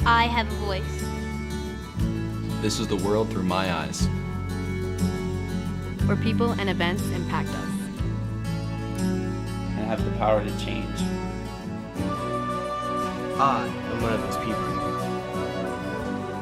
I have a voice. This is the world through my eyes. Where people and events impact us. And have the power to change. I am one of those people.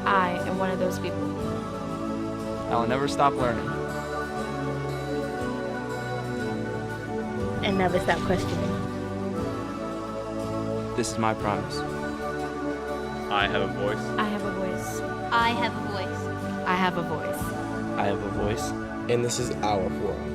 I am one of those people. I will never stop learning. And never stop questioning. This is my promise. I have a voice. I have a voice. I have a voice. I have a voice. I have a voice. And this is our forum.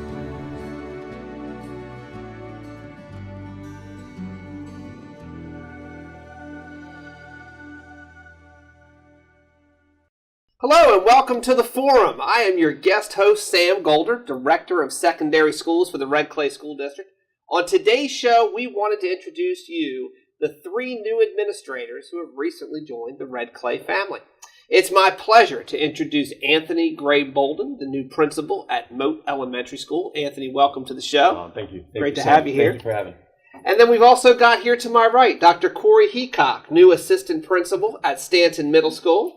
Hello and welcome to the Forum. I am your guest host, Sam Golder, Director of Secondary Schools for the Red Clay School District. On today's show, we wanted to introduce you the 3 new administrators who have recently joined the Red Clay family. It's my pleasure to introduce Anthony Gray Bolden, the new principal at Moat Elementary School. Anthony, welcome to the show. Thank you. Great to have you here. Thank you for having me. And then we've also got here to my right, Dr. Corey Heacock, new assistant principal at Stanton Middle School.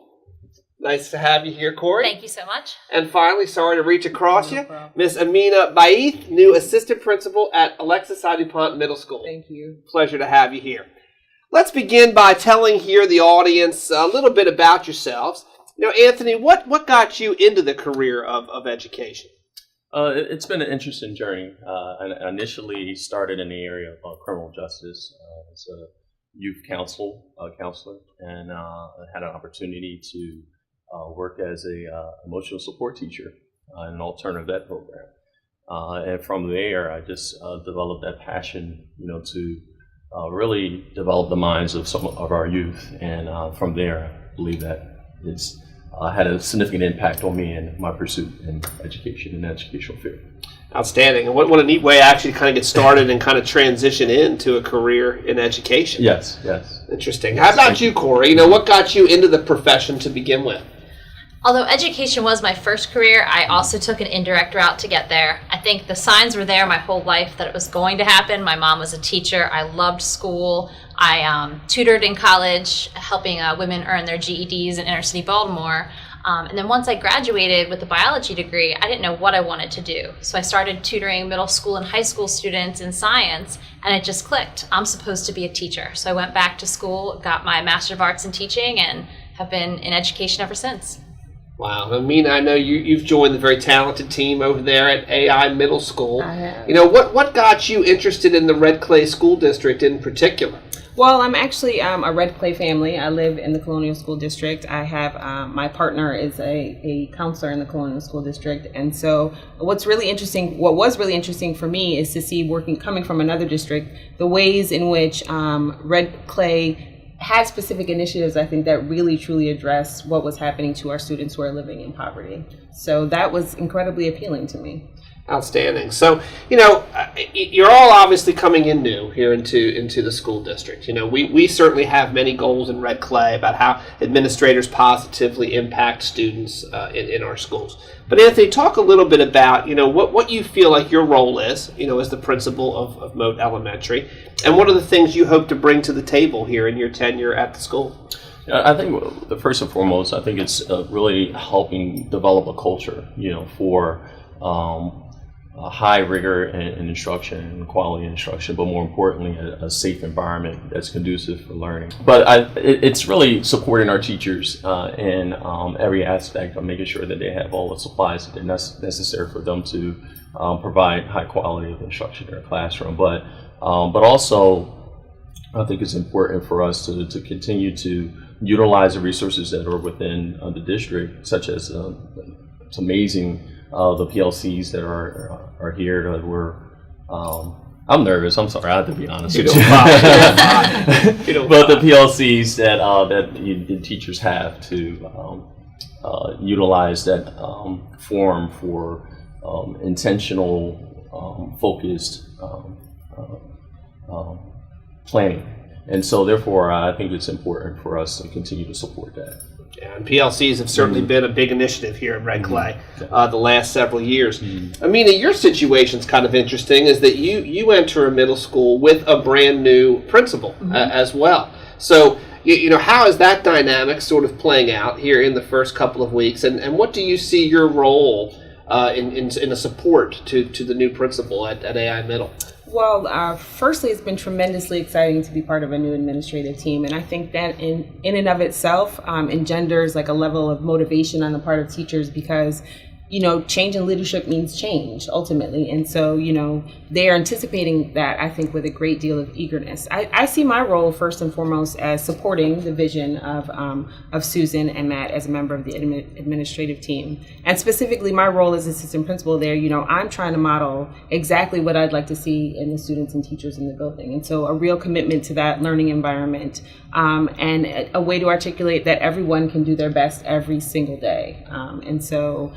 Nice to have you here, Corey. Thank you so much. And finally, sorry to reach across you, Miss Amina Baith, new assistant principal at Alexis Adupont Middle School. Thank you. Pleasure to have you here. Let's begin by telling here the audience a little bit about yourselves. You know, Anthony, what got you into the career of education? It's been an interesting journey. I initially started in the area of criminal justice as a youth counselor, and I had an opportunity to work as a emotional support teacher in an alternative ed program. And from there, I just developed that passion, to really develop the minds of some of our youth. And from there, I believe that it's had a significant impact on me and my pursuit in education and the educational field. Outstanding. And what a neat way to actually kind of get started and kind of transition into a career in education. Yes. Interesting. How about you, Corey? What got you into the profession to begin with? Although education was my first career, I also took an indirect route to get there. I think the signs were there my whole life that it was going to happen. My mom was a teacher. I loved school. I tutored in college, helping women earn their GEDs in inner city Baltimore. And then once I graduated with a biology degree, I didn't know what I wanted to do. So I started tutoring middle school and high school students in science, and it just clicked. I'm supposed to be a teacher. So I went back to school, got my Master of Arts in Teaching, and have been in education ever since. Wow. Amina, I know you've joined the very talented team over there at AI Middle School. I have. What got you interested in the Red Clay School District in particular? Well, I'm actually a Red Clay family. I live in the Colonial School District. I have my partner is a counselor in the Colonial School District, and so what was really interesting for me is to see coming from another district, the ways in which Red Clay had specific initiatives, I think, that really truly address what was happening to our students who are living in poverty. So that was incredibly appealing to me. Outstanding. So, you're all obviously coming in new here into the school district. We certainly have many goals in Red Clay about how administrators positively impact students in our schools. But Anthony, talk a little bit about, what you feel like your role is, as the principal of Moat Elementary, and what are the things you hope to bring to the table here in your tenure at the school? I think first and foremost, I think it's really helping develop a culture, for a high rigor in instruction and quality instruction, but more importantly, a safe environment that's conducive for learning. But it's really supporting our teachers in every aspect of making sure that they have all the supplies that are necessary for them to provide high quality of instruction in their classroom. But also, I think it's important for us to continue to utilize the resources that are within the district, such as it's amazing the PLCs that are here that we're I'm nervous. I'm sorry. I have to be honest with you. But the PLCs that the teachers have to utilize that form for intentional, focused planning. And so, therefore, I think it's important for us to continue to support that. Yeah, and PLCs have certainly been a big initiative here at Red Clay the last several years. Amina, your situation's kind of interesting, is that you enter a middle school with a brand new principal as well. So, how is that dynamic sort of playing out here in the first couple of weeks, and what do you see your role in a support to the new principal at AI Middle? Well, firstly, it's been tremendously exciting to be part of a new administrative team, and I think that in and of itself engenders like a level of motivation on the part of teachers because, change in leadership means change ultimately, and so they are anticipating that, I think, with a great deal of eagerness. I see my role first and foremost as supporting the vision of Susan and Matt as a member of the administrative team, and specifically my role as assistant principal there. I'm trying to model exactly what I'd like to see in the students and teachers in the building, and so a real commitment to that learning environment, and a way to articulate that everyone can do their best every single day, and so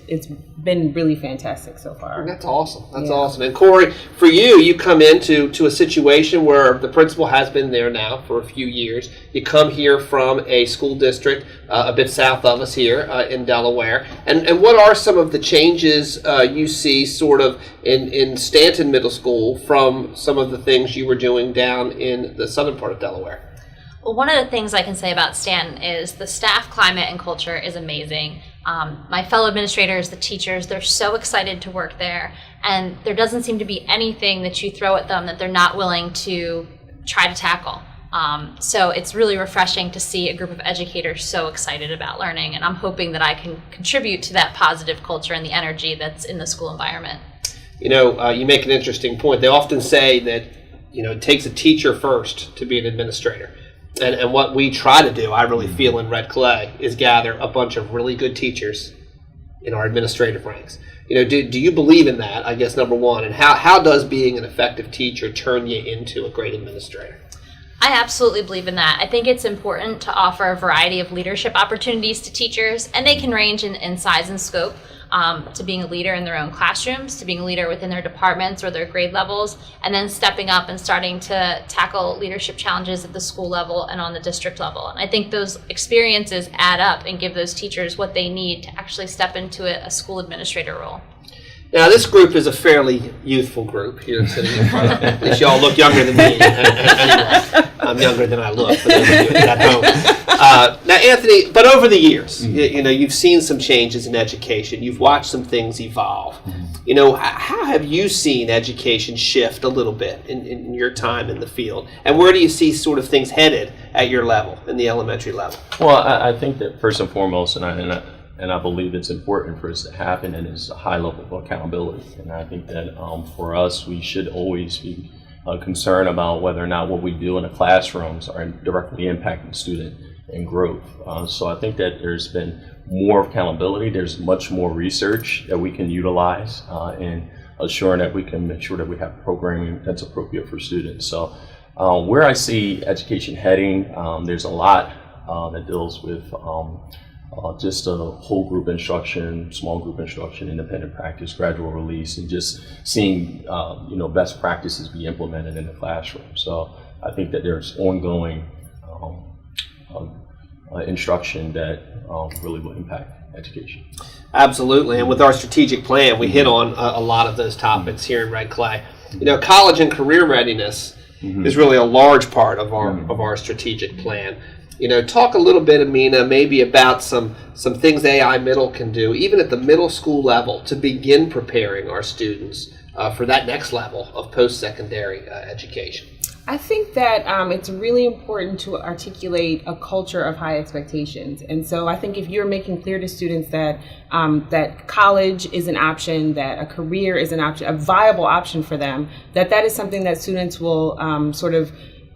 it's been really fantastic so far. That's awesome. That's awesome. And Corey, for you come into a situation where the principal has been there now for a few years. You come here from a school district a bit south of us here in Delaware. And what are some of the changes you see sort of in Stanton Middle School from some of the things you were doing down in the southern part of Delaware? Well, one of the things I can say about Stanton is the staff climate and culture is amazing. My fellow administrators, the teachers, they're so excited to work there, and there doesn't seem to be anything that you throw at them that they're not willing to try to tackle. So it's really refreshing to see a group of educators so excited about learning, and I'm hoping that I can contribute to that positive culture and the energy that's in the school environment. You make an interesting point. They often say that, it takes a teacher first to be an administrator. And what we try to do, I really feel in Red Clay, is gather a bunch of really good teachers in our administrative ranks. Do you believe in that, I guess, number one? And how does being an effective teacher turn you into a great administrator? I absolutely believe in that. I think it's important to offer a variety of leadership opportunities to teachers, and they can range in size and scope, to being a leader in their own classrooms, to being a leader within their departments or their grade levels, and then stepping up and starting to tackle leadership challenges at the school level and on the district level. And I think those experiences add up and give those teachers what they need to actually step into a school administrator role. Now, this group is a fairly youthful group here sitting in front of me. At least you all look younger than me. Anyway, I'm younger than I look, for those of you at home. Now, Anthony, but over the years, you've seen some changes in education. You've watched some things evolve. How have you seen education shift a little bit in your time in the field? And where do you see sort of things headed at your level, in the elementary level? Well, I think that first and foremost, and I believe it's important for us to happen, and is a high level of accountability. And I think that for us, we should always be concerned about whether or not what we do in the classrooms are directly impacting student and growth. So I think that there's been more accountability. There's much more research that we can utilize in assuring that we can make sure that we have programming that's appropriate for students. So where I see education heading, there's a lot that deals with just a whole group instruction, small group instruction, independent practice, gradual release, and just seeing best practices be implemented in the classroom. So I think that there's ongoing instruction that really will impact education. Absolutely, and with our strategic plan, we hit on a lot of those topics here in Red Clay. College and career readiness is really a large part of our strategic plan. Talk a little bit, Amina, maybe about some things AI Middle can do, even at the middle school level, to begin preparing our students for that next level of post-secondary education. I think that it's really important to articulate a culture of high expectations. And so I think if you're making clear to students that that college is an option, that a career is an option, a viable option for them, that is something that students will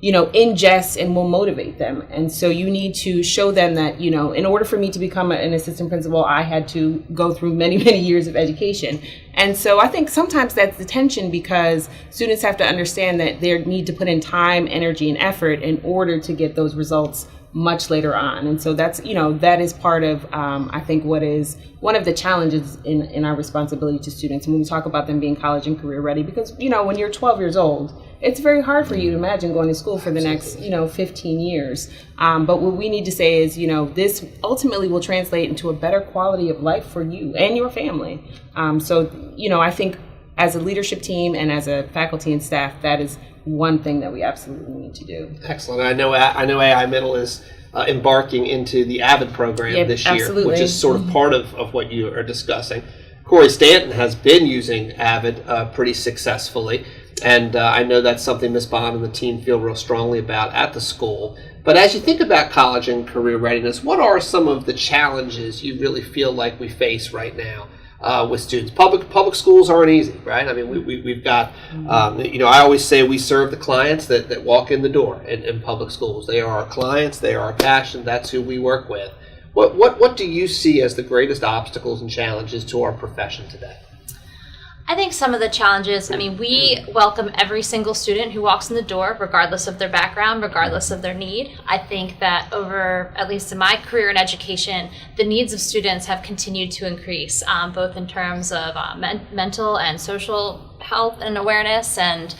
ingest and will motivate them. And so you need to show them that, in order for me to become an assistant principal, I had to go through many, many years of education. And so I think sometimes that's the tension, because students have to understand that they need to put in time, energy, and effort in order to get those results much later on. And so that's, that is part of, I think, what is one of the challenges in our responsibility to students when we talk about them being college and career ready. Because, when you're 12 years old, it's very hard for you to imagine going to school for the next, 15 years. But what we need to say is, this ultimately will translate into a better quality of life for you and your family. So, I think as a leadership team and as a faculty and staff, that is one thing that we absolutely need to do. Excellent. I know AI Middle is embarking into the AVID program this year, absolutely. which is sort of part of what you are discussing. Corey Stanton has been using AVID pretty successfully, and I know that's something Ms. Bond and the team feel real strongly about at the school. But as you think about college and career readiness, what are some of the challenges you really feel like we face right now with students? Public schools aren't easy, right? I mean, we've got, I always say we serve the clients that walk in the door in public schools. They are our clients, they are our passion, that's who we work with. What do you see as the greatest obstacles and challenges to our profession today? I think some of the challenges, we welcome every single student who walks in the door, regardless of their background, regardless of their need. I think that over, at least in my career in education, the needs of students have continued to increase, both in terms of mental and social health and awareness, and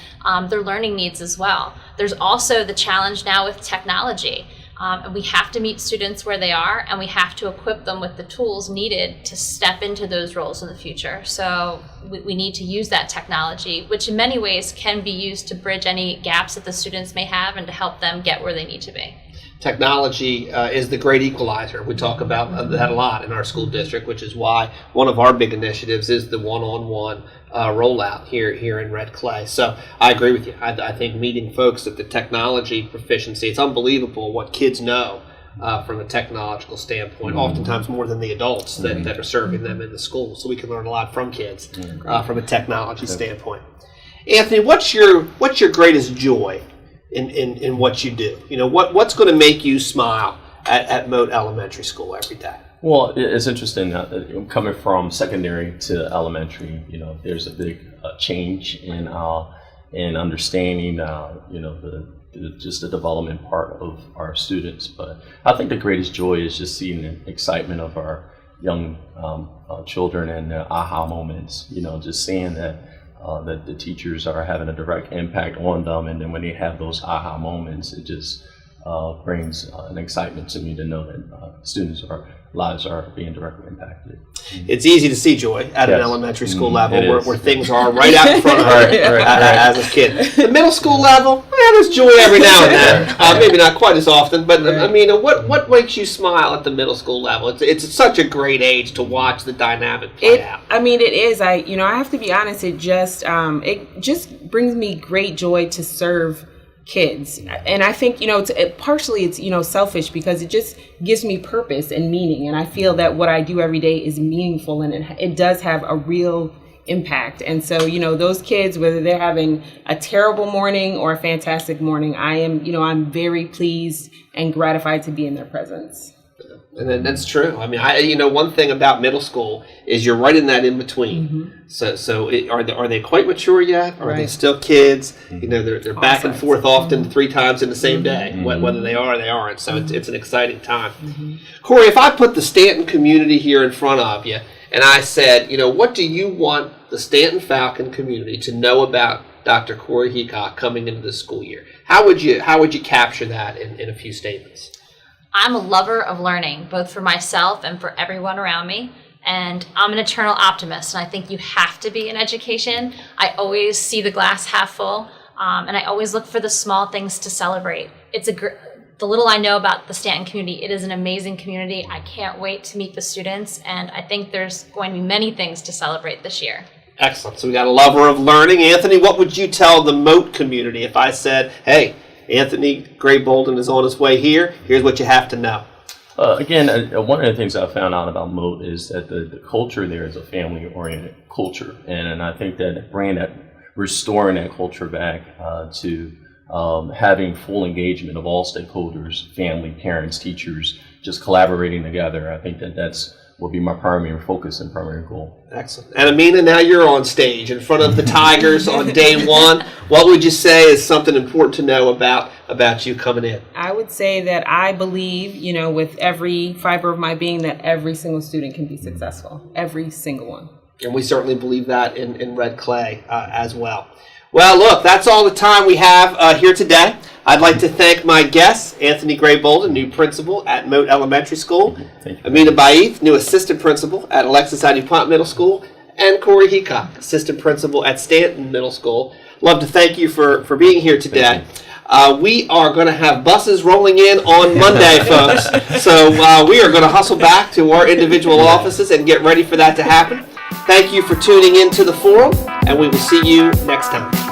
their learning needs as well. There's also the challenge now with technology. And we have to meet students where they are, and we have to equip them with the tools needed to step into those roles in the future. So we need to use that technology, which in many ways can be used to bridge any gaps that the students may have and to help them get where they need to be. Technology is the great equalizer. We talk about that a lot in our school district, which is why one of our big initiatives is the one-on-one rollout here in Red Clay. So I agree with you. I think meeting folks at the technology proficiency, it's unbelievable what kids know from a technological standpoint, oftentimes more than the adults that are serving them in the school. So we can learn a lot from kids from a technology standpoint. Anthony, what's your greatest joy in what you do? What's going to make you smile at Moat Elementary School every day? Well, it's interesting coming from secondary to elementary. There's a big change in understanding. Just the development part of our students. But I think the greatest joy is just seeing the excitement of our young children and their aha moments. Just seeing that the teachers are having a direct impact on them, and then when they have those aha moments, it just brings an excitement to me to know that students' lives are being directly impacted. It's easy to see joy at an elementary school level where things are right out in front of right. as a kid. The middle school level, there's joy every now and then. Maybe not quite as often, but what makes you smile at the middle school level? It's such a great age to watch the dynamic play out. It is. I have to be honest. It just brings me great joy to serve kids, and I think partially it's selfish because it just gives me purpose and meaning, and I feel that what I do every day is meaningful and it does have a real impact. And so those kids, whether they're having a terrible morning or a fantastic morning, I'm very pleased and gratified to be in their presence. And then that's true. One thing about middle school is you're right in that in between. Mm-hmm. Are they quite mature yet? Are they still kids? They're back and forth often 3 times in the same day. Mm-hmm. Whether they are or they aren't. So it's an exciting time. Mm-hmm. Corey, if I put the Stanton community here in front of you and I said, what do you want the Stanton Falcon community to know about Dr. Corey Heacock coming into the school year? How would you capture that in a few statements? I'm a lover of learning, both for myself and for everyone around me. And I'm an eternal optimist, and I think you have to be in education. I always see the glass half full, and I always look for the small things to celebrate. The little I know about the Stanton community, it is an amazing community. I can't wait to meet the students, and I think there's going to be many things to celebrate this year. Excellent. So we got a lover of learning. Anthony, what would you tell the Moat community if I said, hey, Anthony Gray Bolden is on his way here. Here's what you have to know. Again, one of the things I found out about Moat is that the culture there is a family-oriented culture. And I think that restoring that culture back to having full engagement of all stakeholders, family, parents, teachers, just collaborating together, I think that's will be my primary focus and primary goal. Excellent. And Amina, now you're on stage in front of the Tigers on day one. What would you say is something important to know about you coming in? I would say that I believe, with every fiber of my being, that every single student can be successful. Every single one. And we certainly believe that in Red Clay as well. Well, look, that's all the time we have here today. I'd like to thank my guests, Anthony Gray Bolden, new principal at Moat Elementary School, Amina Baith, new assistant principal at Alexis I. DuPont Middle School, and Corey Heacock, assistant principal at Stanton Middle School. love to thank you for being here today. Thank We are going to have buses rolling in on Monday, folks. So we are going to hustle back to our individual offices and get ready for that to happen. Thank you for tuning in to the forum, and we will see you next time.